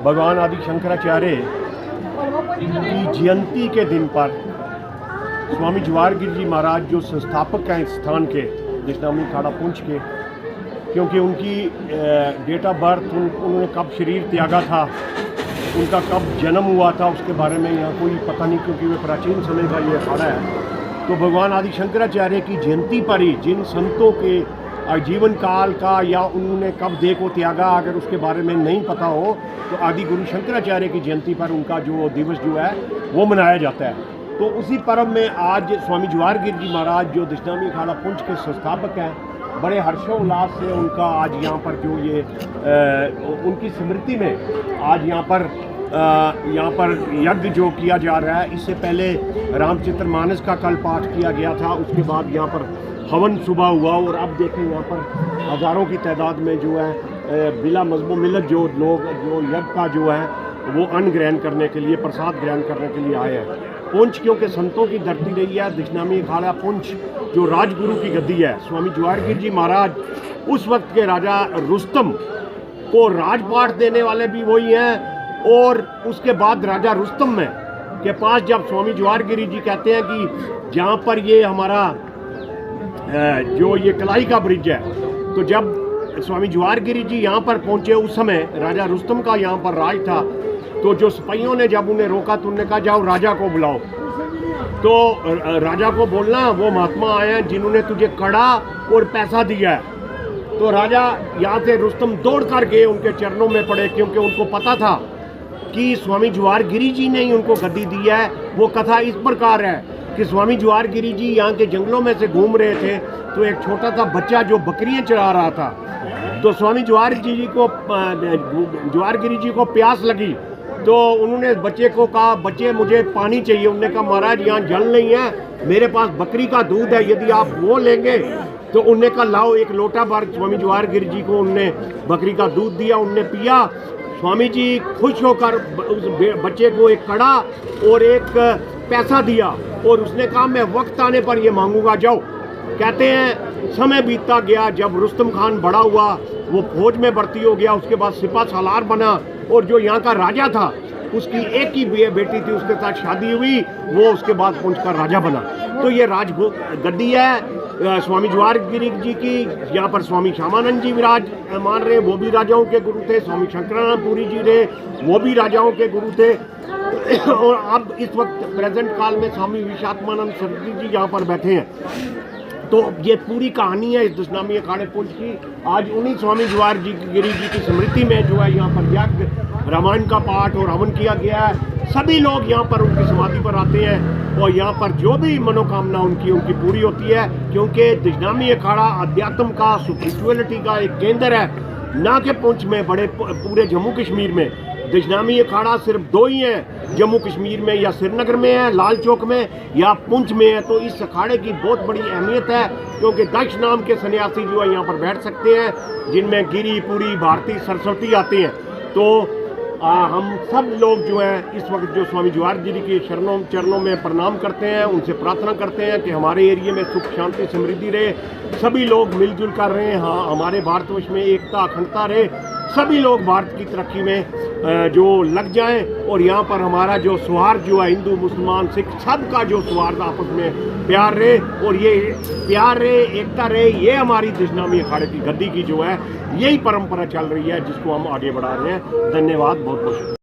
भगवान आदि शंकराचार्य की जयंती के दिन पर स्वामी जवाहरगिरी जी महाराज जो संस्थापक हैं इस स्थान के दशनामी अखाड़ा पुंछ के, क्योंकि उनकी डेट ऑफ बर्थ, उन्होंने कब शरीर त्यागा था, उनका कब जन्म हुआ था, उसके बारे में यहाँ कोई पता नहीं, क्योंकि वे प्राचीन समय का ये अखाड़ा है। तो भगवान आदि शंकराचार्य की जयंती पर ही जिन संतों के जीवन काल का या उन्होंने कब देह को त्यागा, अगर उसके बारे में नहीं पता हो तो आदि गुरु शंकराचार्य की जयंती पर उनका जो दिवस जो है वो मनाया जाता है। तो उसी पर्व में आज स्वामी जवाहरगिरी जी महाराज जो दशनामी अखाड़ा पुंछ के संस्थापक हैं, बड़े हर्षोल्लास से उनका आज यहाँ पर जो ये उनकी स्मृति में आज यहाँ पर यज्ञ जो किया जा रहा है। इससे पहले रामचरितमानस का कल पाठ किया गया था, उसके बाद यहाँ पर हवन सुबह हुआ और अब देखें यहाँ पर हज़ारों की तादाद में जो है बिला मज़हब मिलत जो लोग जो यज्ञ का जो है वो अन्न ग्रहण करने के लिए, प्रसाद ग्रहण करने के लिए आए हैं। पुंछ क्योंकि संतों की धरती रही है, दशनामी अखाड़ा पुंछ जो राजगुरु की गद्दी है। स्वामी जवाहरगिरी जी महाराज उस वक्त के राजा रुस्तम को राजपाट देने वाले भी वही हैं, और उसके बाद राजा रुस्तम में के पास जब स्वामी जवाहरगिरी जी कहते हैं कि जहाँ पर ये हमारा जो ये कलाई का ब्रिज है, तो जब स्वामी जवाहरगिरी जी यहाँ पर पहुँचे उस समय राजा रुस्तम का यहाँ पर राज था, तो जो सिपाहियों ने जब उन्हें रोका तो उन्होंने कहा जाओ राजा को बुलाओ। तो राजा को बोलना वो महात्मा आए हैं जिन्होंने तुझे कड़ा और पैसा दिया है। तो राजा यहाँ से रुस्तम दौड़ कर गए, उनके चरणों में पड़े, क्योंकि उनको पता था कि स्वामी जवाहरगिरी जी ने ही उनको गद्दी दी है। वो कथा इस प्रकार है कि स्वामी जवाहरगिरी जी यहाँ के जंगलों में से घूम रहे थे, तो एक छोटा सा बच्चा जो बकरियाँ चरा रहा था, तो स्वामी जवाहरगिरी जी को प्यास लगी, तो उन्होंने बच्चे को कहा, बच्चे मुझे पानी चाहिए। उन्होंने कहा महाराज यहाँ जल नहीं है, मेरे पास बकरी का दूध है, यदि आप वो लेंगे। तो उन्होंने कहा लाओ एक लोटा भर। स्वामी जवाहरगिरी जी को उनने बकरी का दूध दिया, उनने पिया। स्वामी जी खुश होकर उस बच्चे को एक कड़ा और एक पैसा दिया, और उसने कहा मैं वक्त आने पर ये मांगूंगा, जाओ। कहते हैं समय बीतता गया, जब रुस्तम खान बड़ा हुआ वो फौज में भर्ती हो गया, उसके बाद सिपा सालार बना, और जो यहाँ का राजा था उसकी एक ही बेटी थी, उसके साथ शादी हुई, वो उसके बाद पुंछ का राजा बना। तो ये गद्दी है स्वामी जवाहरगिरी जी की। यहाँ पर स्वामी श्यामानंद जी विराज मान रहे, वो भी राजाओं के गुरु थे। स्वामी शंकरानंद पुरी जी रहे, वो भी राजाओं के गुरु थे। और अब इस वक्त प्रेजेंट काल में स्वामी विशात्मानंद सरस्वती जी यहाँ पर बैठे हैं। तो ये पूरी कहानी है इस दशनामी अखाड़े पुंछ की। आज उन्हीं स्वामी जवाहरगिरी जी की स्मृति में जो है यहाँ पर यज्ञ, रामायण का पाठ और हवन किया गया है। सभी लोग यहाँ पर उनकी समाधि पर आते हैं और यहाँ पर जो भी मनोकामना उनकी पूरी होती है, क्योंकि दशनामी अखाड़ा अध्यात्म का, स्पिरिचुअलिटी का एक केंद्र है। ना कि पुंछ में, बड़े पूरे जम्मू कश्मीर में दशनामी अखाड़ा सिर्फ दो ही हैं, जम्मू कश्मीर में या श्रीनगर में है, लाल चौक में, या पुंछ में है। तो इस अखाड़े की बहुत बड़ी अहमियत है, क्योंकि दक्ष नाम के सन्यासी जो है यहाँ पर बैठ सकते हैं, जिनमें गिरी, पुरी, भारती, सरस्वती आते हैं। तो हम सब लोग जो हैं इस वक्त जो स्वामी जवाहरगिरी के चरणों में प्रणाम करते हैं, उनसे प्रार्थना करते हैं कि हमारे एरिया में सुख शांति समृद्धि रहे, सभी लोग मिलजुल कर रहे हैं। हाँ, हमारे भारतवर्ष में एकता अखंडता रहे, सभी लोग भारत की तरक्की में जो लग जाएं, और यहाँ पर हमारा जो सौहार्द जो है, हिंदू मुसलमान सिख सबका जो सौहार्द आपस में प्यार रहे, और ये प्यार रहे, एकता रहे, ये हमारी दशनामी अखाड़े की गद्दी की जो है यही परंपरा चल रही है, जिसको हम आगे बढ़ा रहे हैं। धन्यवाद, बहुत बहुत।